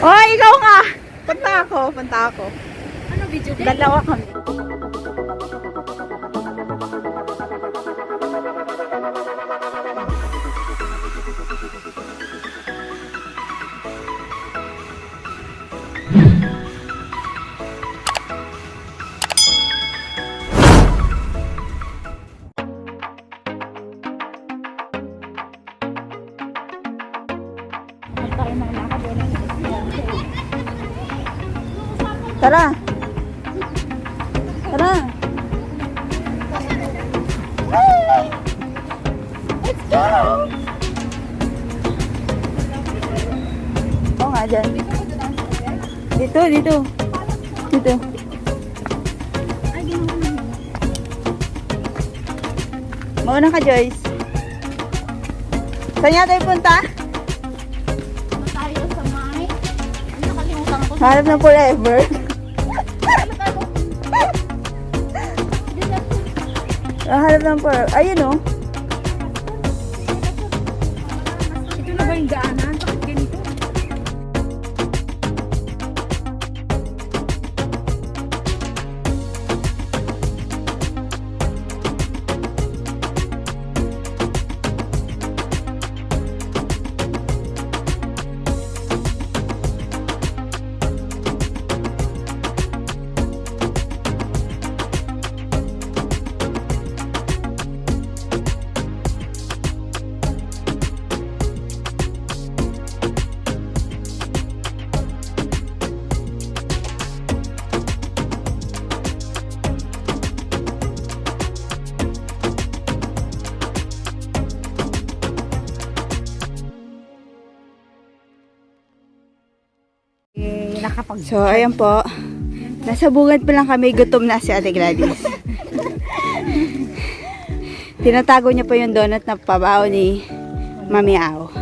Oy, ikaw nga! Punta ako. Ano video game? Dalawa kami. Tara! Tara! Let's go! Oo nga dyan. Dito. Mauna ka, Joyce. Saan nga tayo punta? Tayo sa may... Nakalimutan ko. Hanap ng forever. Hanap ng forever. Ayun o. Ito na ba yung daanan? Bakit ganito? So, ayan po. Nasa bungad pa lang kami. Gutom na si Ate Gladys. Tinatago niya po yung donut na pabao ni Mami Au.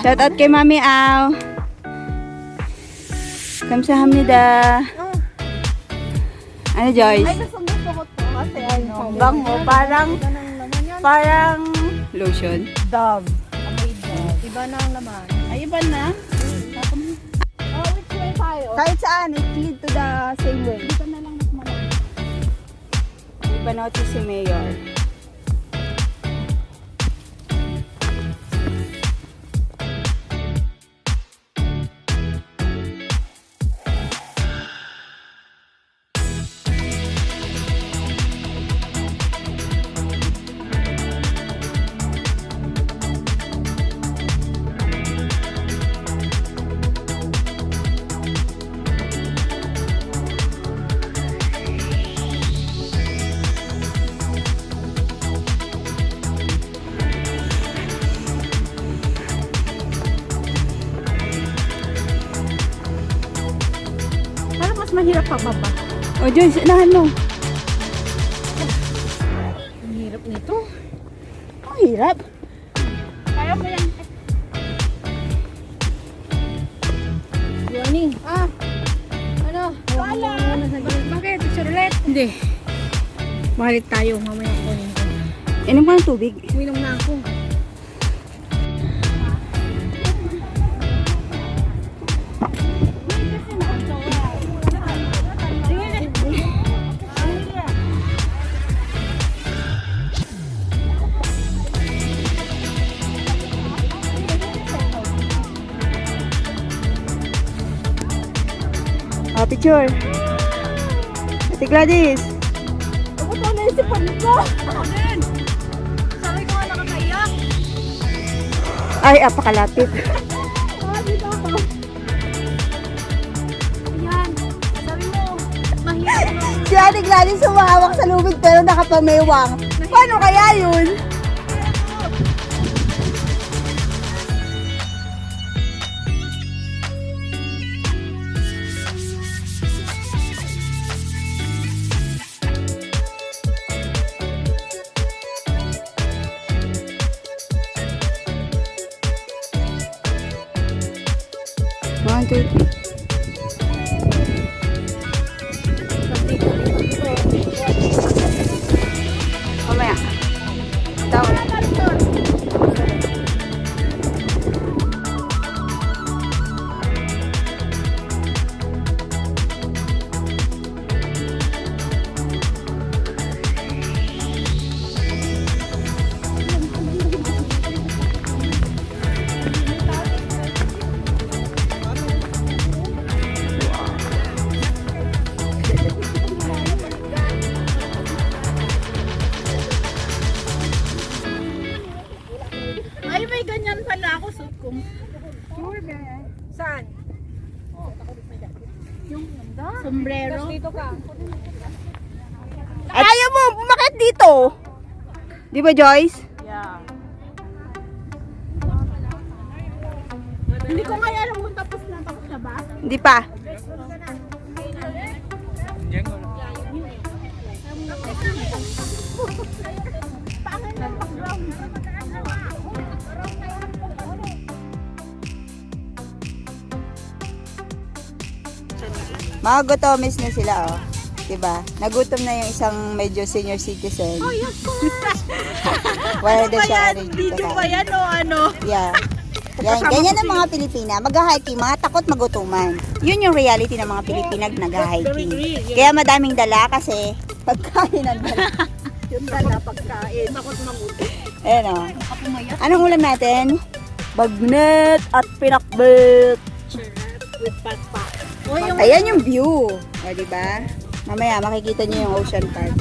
Shoutout kay Mami Au. Kamsahamnida. Ano, Joyce? Ay, gusto ko to. Kasi ano. Bango. Parang lotion. Dove. Amoy dove. Iba na ang laman. Ay, iba na. Oh, which way tayo? Kahit saan, it lead to the same way. Dito na lang mas malaki. Iba na si Mayor. Parang mas mahirap pa baba. O, Joyce, inahan mo. Ang hirap nito. Ang hirap. Kaya mo yan. Yoni. Ano? Wala. Bakit? Charlotte? Hindi. Balik tayo. Mamaya ko kunin ko. Inom ka ng tubig. Uminom na ako. Oh, picture. Ate Gladys. Ako to naisipan ko. Ako din. Sabi ko nga nakakaiyak. Ay, apakalapit. Dito ako. Ayan. Sabi mo, mahirap na. Si Ate Gladys humahawak sa lubid pero nakapamewang. Paano kaya yun? One, two, three. Mamaya. Down. Saan? Yung sombrero. Dito ka. Ayaw mo, bumakit dito. Di ba, Joyce? Yeah. Hindi ko nga alam kung tapos na ba? Hindi pa. Mga gutomis na sila, oh. Diba? Nagutom na yung isang medyo senior citizen. Oh, yes po. Wala daw siya energy Video ba yan o ano? Yeah. Yan, ganyan ang mga Pilipina. Mag-hiking, mga takot magutuman. Yun yung reality ng mga Pilipinag nag-hiking. Kaya madaming dala kasi pagkain ang dala. Yung dala pagkain. Takot magutom. Ayan o. Anong ulam natin? Bagnet at pinakbet. With pakpak. Ayan yung view. O, diba? Mamaya makikita niyo yung Ocean Park.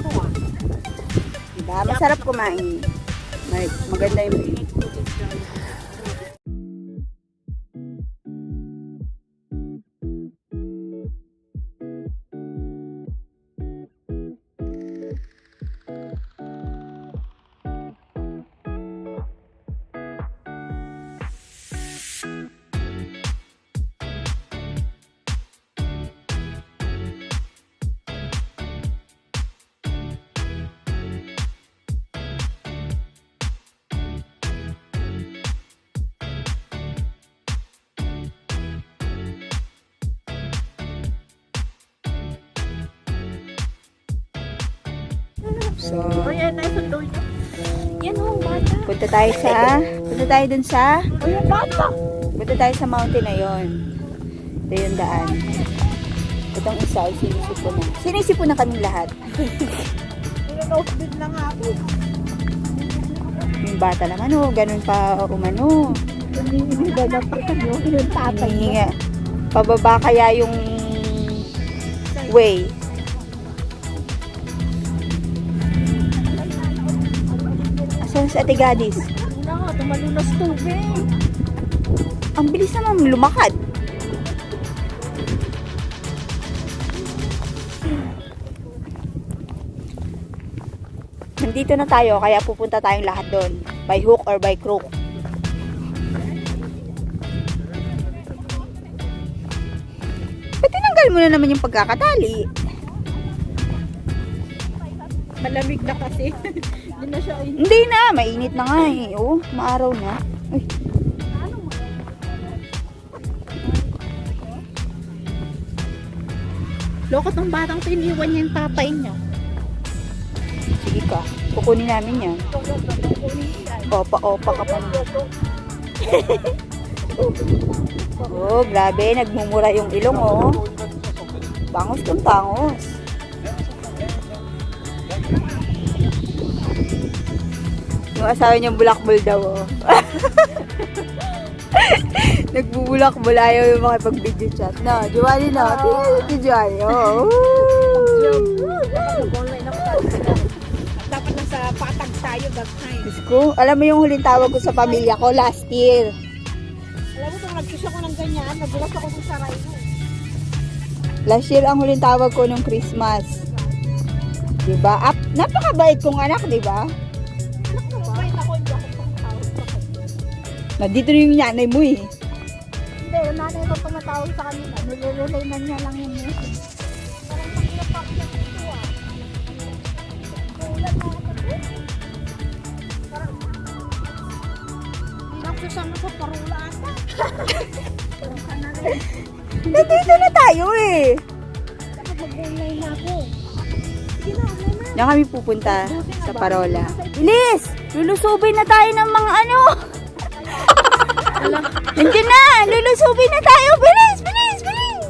Diba? Masarap kumain. Maganda yung view. So, Ayan, nasa door niya. Yan o, bata. punta tayo dun sa Ayan, bata. punta tayo sa mountain na yon. Ito yung daan. Itong isa ay sinisipon na. Sinisipon na kami lahat. Pinag-offbeat na nga ako. Yung bata naman oh, ganun pa umano. Hindi na pa yung tatay mo. Hihinga. Pababa kaya yung way. Asan si Ate Gadis? Una nga, tumalunas tubig. Ang bilis naman lumakad. Nandito na tayo, kaya pupunta tayong lahat doon. By hook or by crook. Ba't tinanggal mo na naman yung pagkakatali? Malamig na kasi. Hindi na siya Hindi na, mainit na nga eh. Oh, maaraw na. Ay, Lokot ng batang to, iniwan niya yung tatay niya. sige ka. Kukunin namin yan. Opa-opa ka pa niya. Oh, grabe. Nagmumura yung ilong, oh. Tangos kung tangos. Yung asawa niyang bulakbol daw, oh. Nagbubulakbol, ayaw yung makipag-video chat. No, Giovanni, no. Tingnan si Giovanni, oh. Dapat nasa patag tayo that time. Diyos ko, alam mo yung huling tawag ko sa pamilya ko last year. Alam mo, kung nag-kiss ako ng ganyan, nagulas ako sa saray mo. Last year ang huling tawag ko nung Christmas. Diba? Napakabait kong anak, diba? Anak na ba? Wait ako, hindi ako pang tawag sa kanya. Nandito na yung nanay mo eh. Hindi, yung nanay ko tumatawag sa kanila. Nilirelay na niya lang yung message. Parang pakilapak niya ito ah. Kulat mo ako ito. Parang hindi ako sasama sa parula ata. Parang ka na rin. Nandito na tayo eh. Dapat mag-online na ako. Sige na, online na. Diyan kami pupunta sa Parola. Bilis! Lulusubin na tayo ng mga ano. Nandiyan na! Lulusubin na tayo! Bilis! Bilis! Bilis!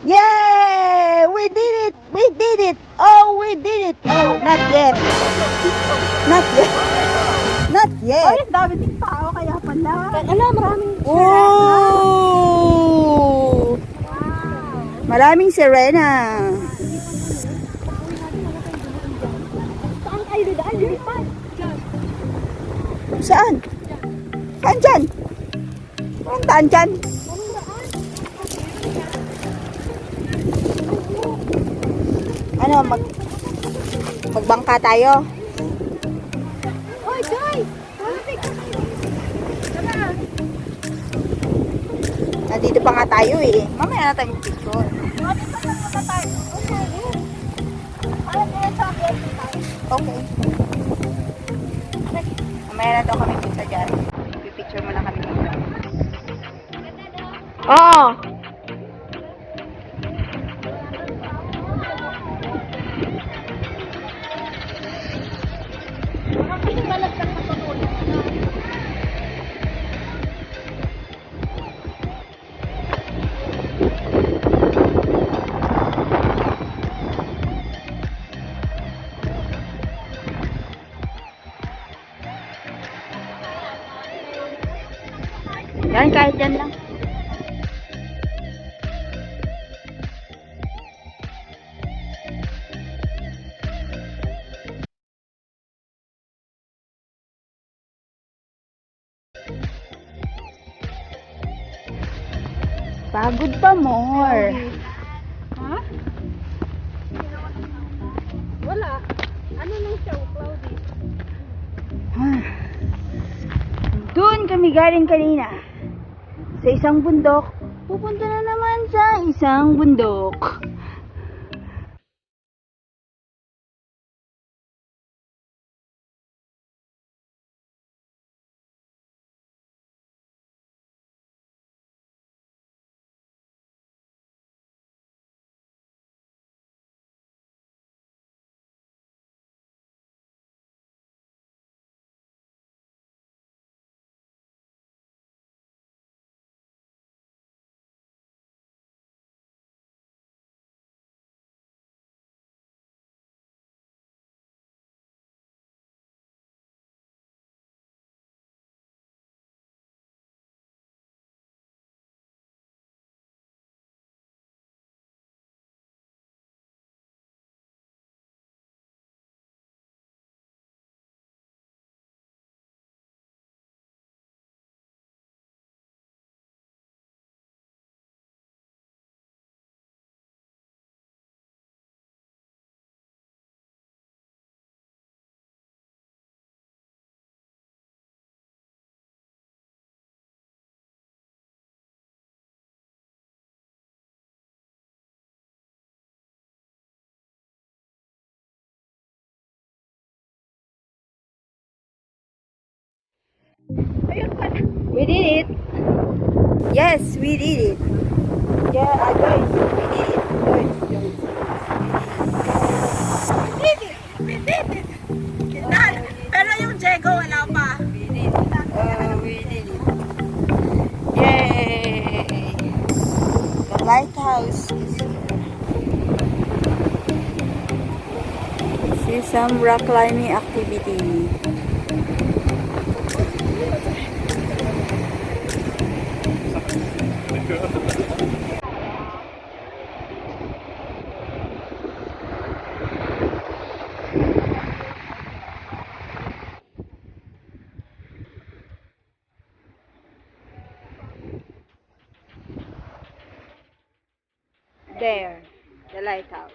Yay! We did it! We did it! Oh, we did it! Oh, not yet. Not yet. Not yet. Ay, dami din tao kaya pala. Ala, maraming Oh! Maraming sirena. saan kayo didaan? Lilipat. Saan? Saan dyan? Anong daan dyan? Ano, magbangka tayo? Hoy, Joy! Tara! Nandito pa nga tayo eh. Mamaya na tayo picture. Mati pa lang muna tayo. Kaya kaya sa akin. Okay. Mamaya na daw kami punta dyan. Pipicture muna kami dito. Oo. Kasi balat ka matutulog. Yan, kahit dyan lang. Pagod pa more. Ha? Wala. Ano nang siya? Cloudy. Doon kami galing kanina. Sa isang bundok. Pupunta na naman sa isang bundok. We did it. Yes, we did it. Yeah, Joyce, we did it. Joyce. We did it! Pero yung Jego wala pa. We did it. Yay! The lighthouse is here. This is some rock climbing activity. There, the lighthouse.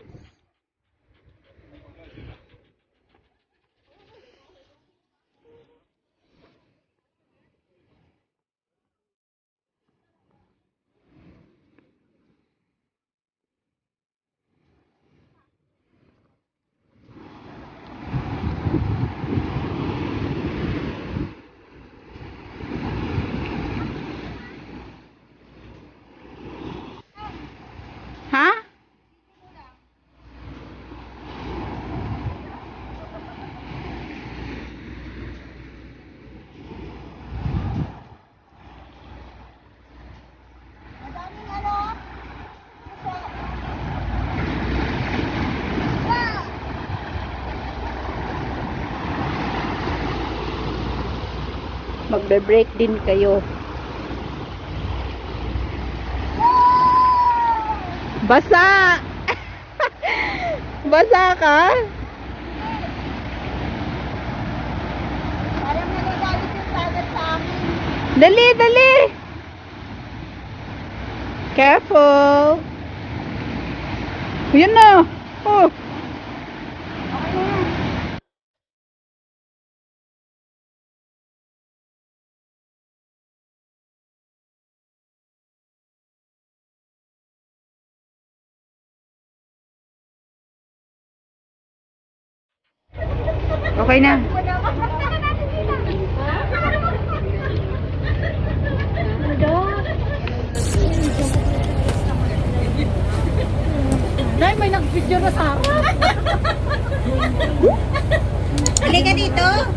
Ha? Magbe-break din kayo. Basa! Basa ka? Parang nagagalit yung sagat sa akin. Dali, dali! Careful! Yun na! Oh! Okay na. Okay na. Dahil may nag-video na sa akin. Halika dito.